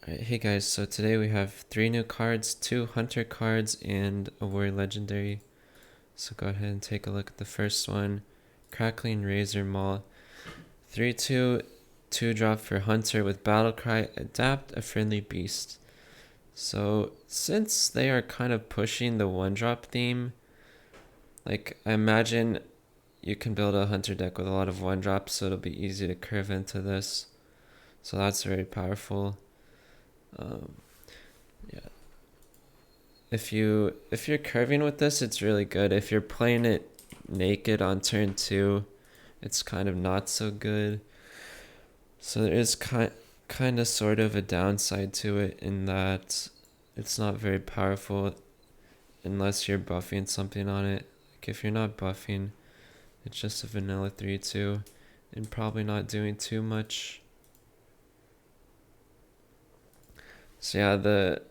Alright, hey guys, so today we have 3 new cards, 2 hunter cards, and a warrior legendary. So go ahead and take a look at the first one. Crackling Razor Maul. 3/2, 2-drop for hunter with battle cry, adapt a friendly beast. So since they are kind of pushing the 1-drop theme, like I imagine you can build a hunter deck with a lot of 1-drops, so it'll be easy to curve into this. So that's very powerful. Yeah. If you're curving with this, it's really good. If you're playing it naked on turn 2, it's kind of not so good. So there is kind of sort of a downside to it in that it's not very powerful unless you're buffing something on it. Like if you're not buffing, it's just a vanilla 3/2 and probably not doing too much. So yeah, the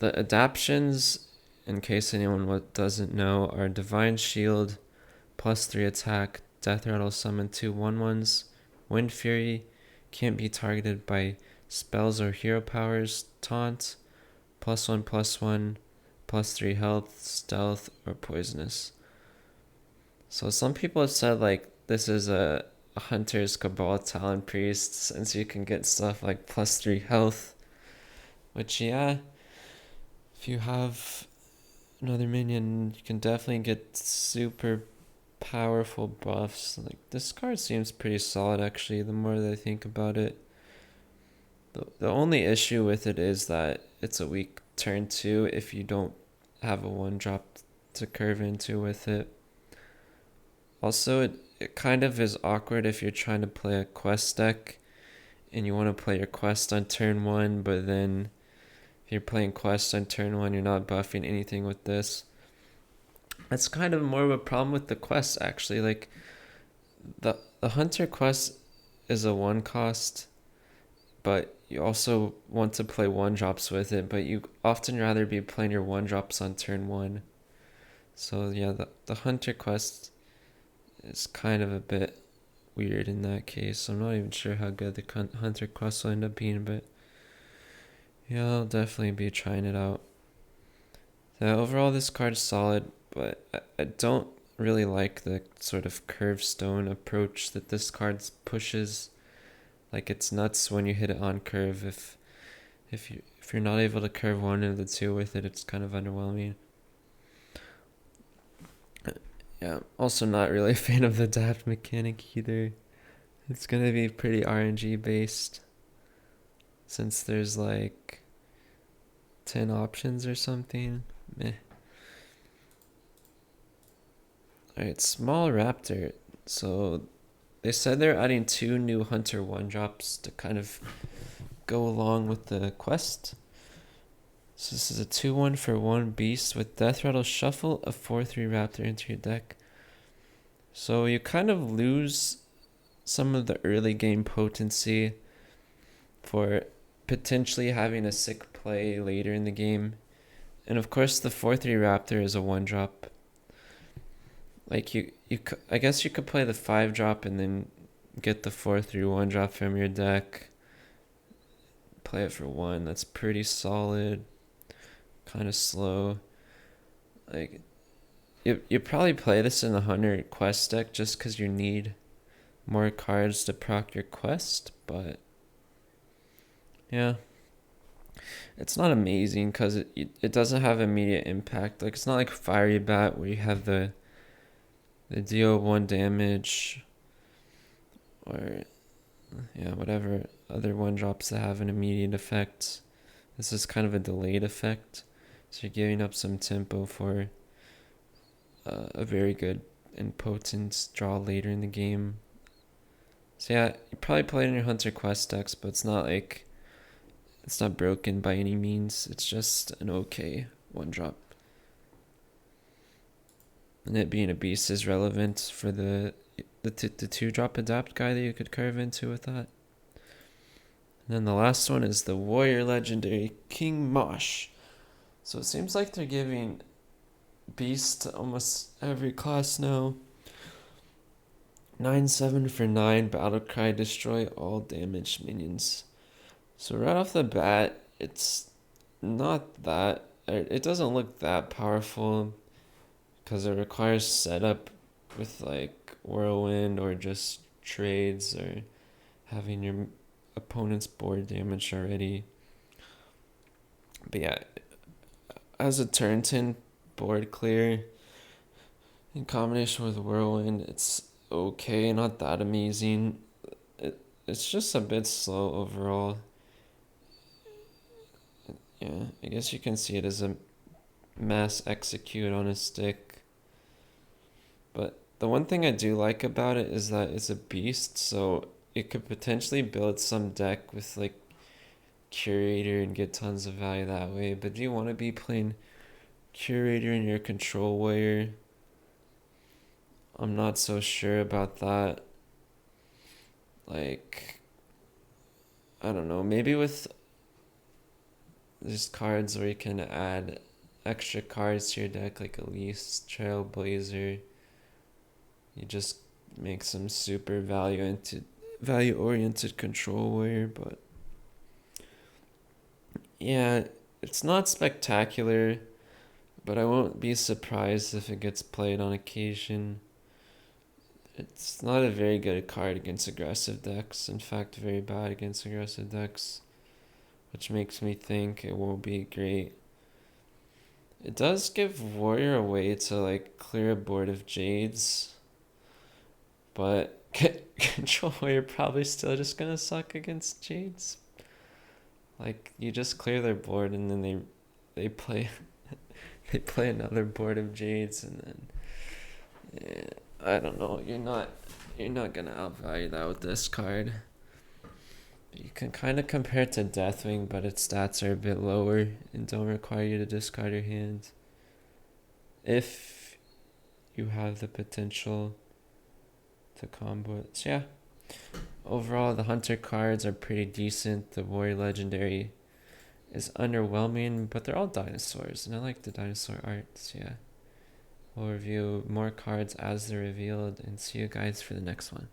adaptions, in case anyone doesn't know, are Divine Shield, +3 attack, Death Rattle summon 2/1/1s, Wind Fury, can't be targeted by spells or hero powers, taunt, +1/+1, +3 health, stealth, or poisonous. So some people have said like this is a hunter's Cabal Talon Priest since you can get stuff like +3 health, which yeah, if you have another minion, you can definitely get super powerful buffs. Like this card seems pretty solid actually, the more that I think about it. The only issue with it is that it's a weak turn 2 if you don't have a 1-drop to curve into with it. Also, it kind of is awkward if you're trying to play a quest deck and you want to play your quest on turn 1, but then if you're playing quest on turn 1, you're not buffing anything with this. That's kind of more of a problem with the quest actually. Like the hunter quest is a 1 cost, but you also want to play 1-drops with it, but you often rather be playing your 1-drops on turn 1. So yeah, the hunter quest is kind of a bit weird in that case. I'm not even sure how good the hunter quest will end up being, but yeah, I'll definitely be trying it out. So overall, this card is solid, but I don't really like the sort of curve stone approach that this card pushes. Like it's nuts when you hit it on curve. If you're not able to curve one of the two with it, it's kind of underwhelming. Yeah, also not really a fan of the adapt mechanic either. It's gonna be pretty RNG based, since there's like 10 options or something. Meh. Alright, Small Raptor. So they said they're adding 2 new Hunter 1-drops to kind of go along with the quest. So this is a 2/1 for 1 beast with Death Rattle shuffle a 4/3 Raptor into your deck. So you kind of lose some of the early game potency for potentially having a sick play later in the game. And of course the 4/3 Raptor is a 1-drop. Like I guess you could play the 5-drop and then get the 4/3 1-drop from your deck. Play it for 1. That's pretty solid. Kind of slow. Like you probably play this in the Hunter quest deck just because you need more cards to proc your quest, but yeah, it's not amazing because it doesn't have immediate impact. Like it's not like Fiery Bat where you have the deal 1 damage, or yeah, whatever other 1-drops that have an immediate effect. This is kind of a delayed effect, so you're giving up some tempo for a very good and potent draw later in the game. So yeah, you probably play it in your Hunter quest decks, but it's not broken by any means. It's just an okay 1-drop. And it being a beast is relevant for the 2-drop adapt guy that you could curve into with that. And then the last one is the warrior legendary King Mosh. So it seems like they're giving beast to almost every class now. 9/7 for 9 battle cry, destroy all damaged minions. So right off the bat, it's not that. It doesn't look that powerful because it requires setup with like whirlwind or just trades or having your opponent's board damaged already. But yeah, as a turn 10 board clear in combination with whirlwind, it's okay, not that amazing. It's just a bit slow overall. Yeah, I guess you can see it as a mass execute on a stick. But the one thing I do like about it is that it's a beast, so it could potentially build some deck with like Curator and get tons of value that way. But do you want to be playing Curator in your Control Warrior? I'm not so sure about that. Like, I don't know, maybe with just cards where you can add extra cards to your deck, like Elise, Trailblazer, you just make some super value oriented Control Warrior. But yeah, it's not spectacular, but I won't be surprised if it gets played on occasion. It's not a very good card against aggressive decks. In fact, very bad against aggressive decks, which makes me think it won't be great. It does give Warrior a way to like clear a board of Jades, but Control Warrior probably still just gonna suck against Jades. Like you just clear their board and then they play they play another board of Jades and then yeah, I don't know. You're not gonna outvalue that with this card. You can kind of compare it to Deathwing, but its stats are a bit lower and don't require you to discard your hand. If you have the potential to combo it. So yeah, overall the Hunter cards are pretty decent. The Warrior Legendary is underwhelming, but they're all dinosaurs, and I like the dinosaur art. So yeah, we'll review more cards as they're revealed, and see you guys for the next one.